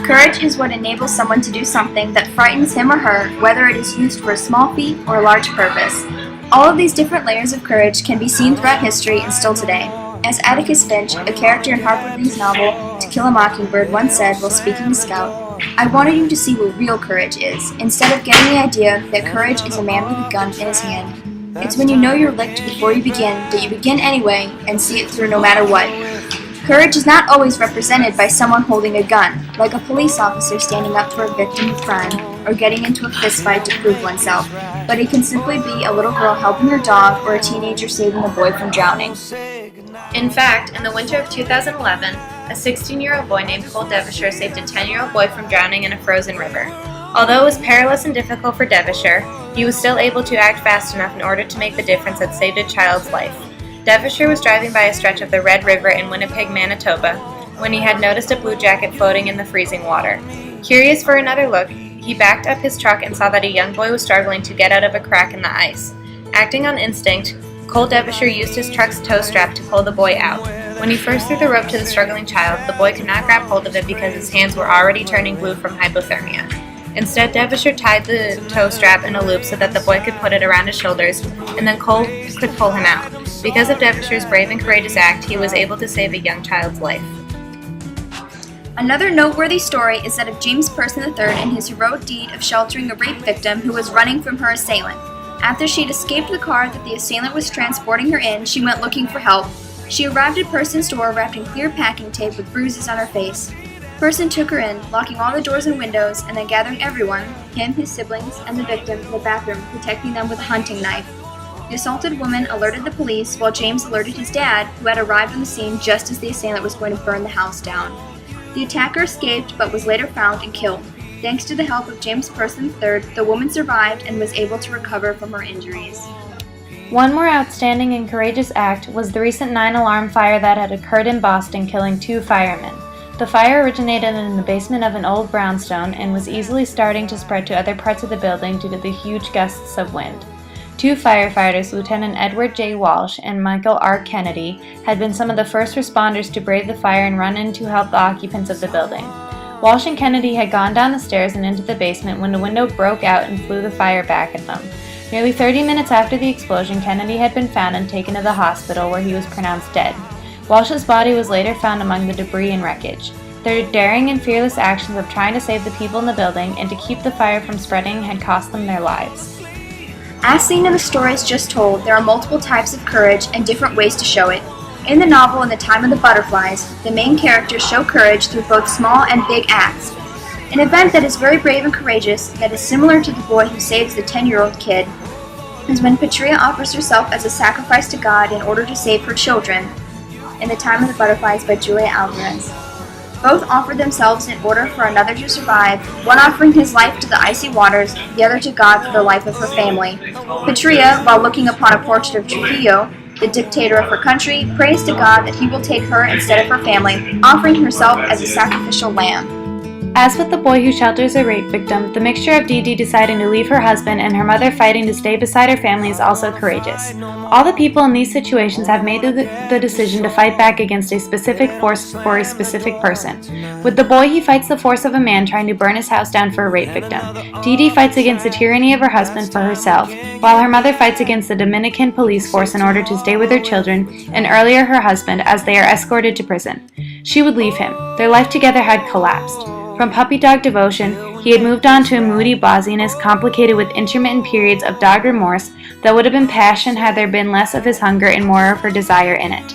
Courage is what enables someone to do something that frightens him or her, whether it is used for a small feat or a large purpose. All of these different layers of courage can be seen throughout history and still today. As Atticus Finch, a character in Harper Lee's novel To Kill a Mockingbird, once said while speaking to Scout, "I wanted you to see what real courage is, instead of getting the idea that courage is a man with a gun in his hand. It's when you know you're licked before you begin, that you begin anyway and see it through no matter what." Courage is not always represented by someone holding a gun, like a police officer standing up for a victim of crime or getting into a fistfight to prove oneself, but it can simply be a little girl helping her dog or a teenager saving a boy from drowning. In fact, in the winter of 2011, a 16-year-old boy named Cole Devonshire saved a 10-year-old boy from drowning in a frozen river. Although it was perilous and difficult for Devonshire, he was still able to act fast enough in order to make the difference that saved a child's life. Devonshire was driving by a stretch of the Red River in Winnipeg, Manitoba, when he had noticed a blue jacket floating in the freezing water. Curious for another look, he backed up his truck and saw that a young boy was struggling to get out of a crack in the ice. Acting on instinct, Cole Devonshire used his truck's tow strap to pull the boy out. When he first threw the rope to the struggling child, the boy could not grab hold of it because his hands were already turning blue from hypothermia. Instead, Devonshire tied the tow strap in a loop so that the boy could put it around his shoulders, and then Cole could pull him out. Because of Devonshire's brave and courageous act, he was able to save a young child's life. Another noteworthy story is that of James Person III and his heroic deed of sheltering a rape victim who was running from her assailant. After she had escaped the car that the assailant was transporting her in, she went looking for help. She arrived at Person's door wrapped in clear packing tape with bruises on her face. Person took her in, locking all the doors and windows, and then gathering everyone, him, his siblings, and the victim, in the bathroom, protecting them with a hunting knife. The assaulted woman alerted the police, while James alerted his dad, who had arrived on the scene just as the assailant was going to burn the house down. The attacker escaped, but was later found and killed. Thanks to the help of James Person III, the woman survived and was able to recover from her injuries. One more outstanding and courageous act was the recent 9-alarm fire that had occurred in Boston, killing 2 firemen. The fire originated in the basement of an old brownstone and was easily starting to spread to other parts of the building due to the huge gusts of wind. 2 firefighters, Lieutenant Edward J. Walsh and Michael R. Kennedy, had been some of the first responders to brave the fire and run in to help the occupants of the building. Walsh and Kennedy had gone down the stairs and into the basement when the window broke out and flew the fire back at them. Nearly 30 minutes after the explosion, Kennedy had been found and taken to the hospital where he was pronounced dead. Walsh's body was later found among the debris and wreckage. Their daring and fearless actions of trying to save the people in the building and to keep the fire from spreading had cost them their lives. As seen in the stories just told, there are multiple types of courage and different ways to show it. In the novel In the Time of the Butterflies, the main characters show courage through both small and big acts. An event that is very brave and courageous, that is similar to the boy who saves the 10-year-old kid, is when Petrea offers herself as a sacrifice to God in order to save her children, In the Time of the Butterflies by Julia Alvarez. Both offered themselves in order for another to survive, one offering his life to the icy waters, the other to God for the life of her family. Petrea, while looking upon a portrait of Trujillo, the dictator of her country, prays to God that he will take her instead of her family, offering herself as a sacrificial lamb. As with the boy who shelters a rape victim, the mixture of Dee Dee deciding to leave her husband and her mother fighting to stay beside her family is also courageous. All the people in these situations have made the decision to fight back against a specific force for a specific person. With the boy, he fights the force of a man trying to burn his house down for a rape victim. Dee Dee fights against the tyranny of her husband for herself, while her mother fights against the Dominican police force in order to stay with her children, and earlier her husband, as they are escorted to prison. She would leave him. Their life together had collapsed. From puppy dog devotion, he had moved on to a moody bawsiness complicated with intermittent periods of dog remorse that would have been passion had there been less of his hunger and more of her desire in it.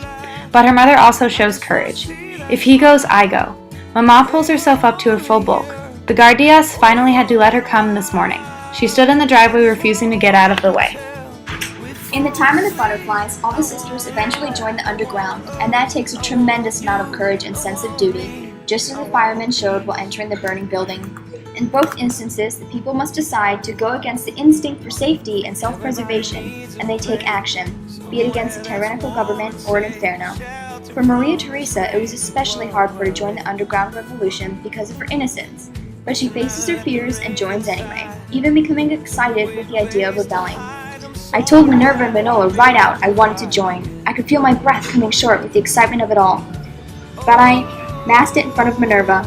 But her mother also shows courage. If he goes, I go. Mama pulls herself up to her full bulk. The guardias finally had to let her come this morning. She stood in the driveway refusing to get out of the way. In the Time of the Butterflies, all the sisters eventually join the underground, and that takes a tremendous amount of courage and sense of duty, just as the firemen showed while entering the burning building. In both instances, the people must decide to go against the instinct for safety and self-preservation, and they take action, be it against a tyrannical government or an inferno. For Maria Theresa, it was especially hard for her to join the underground revolution because of her innocence, but she faces her fears and joins anyway, even becoming excited with the idea of rebelling. I told Minerva and Manola right out I wanted to join. I could feel my breath coming short with the excitement of it all. But I masked it in front of Minerva.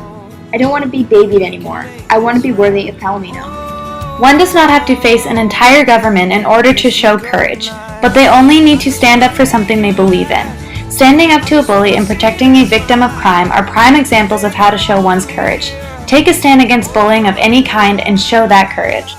I don't want to be babied anymore. I want to be worthy of Palomino. One does not have to face an entire government in order to show courage, but they only need to stand up for something they believe in. Standing up to a bully and protecting a victim of crime are prime examples of how to show one's courage. Take a stand against bullying of any kind and show that courage.